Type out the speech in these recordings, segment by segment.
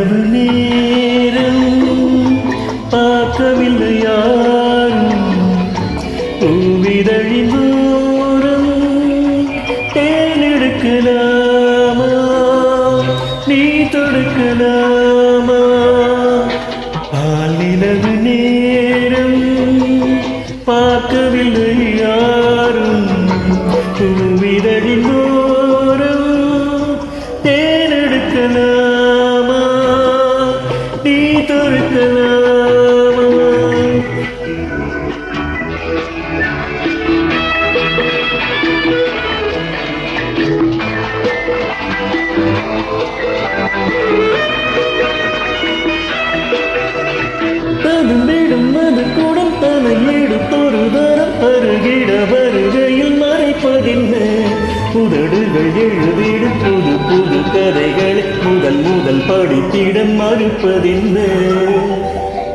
பாலிலவு நேரம் பார்க்கவில்லை யாரும் பூவிதழின் தூரம் தேனெடுக்கலாமா நீ தொடுக்கலாமா பாலிலவு நேரம் பார்க்கவில்லை யாரும் பூவிதழின் தூரம் தேனெடுக்கலாமா நீ தொடுக்கலாமா ததும்பிடும் அது கூடம் தலையெடுத்தொரு தரம் அருகிட வருகையில் மறைப்பதில்ல உதடுகள் எழுதிடும் புது புது கதைகளை முதல் படித்திட மறுப்பதில்ல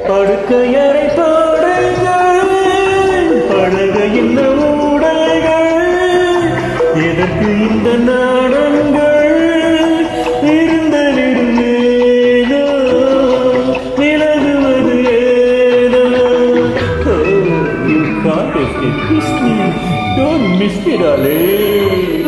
படுக்கையறை பாடல்கள் பழகையில் ஊடல்கள் எதற்கு இந்த நாடங்கள் இருந்தேனோ விலகுவது ஏதோ You can't escape this me. Don't miss me, darling.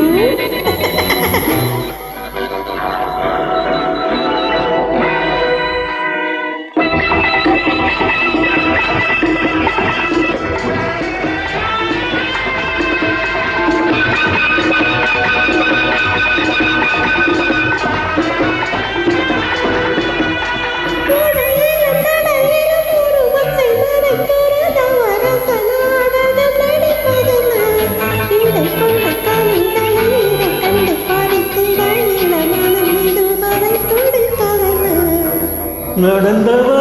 நடந்தவர்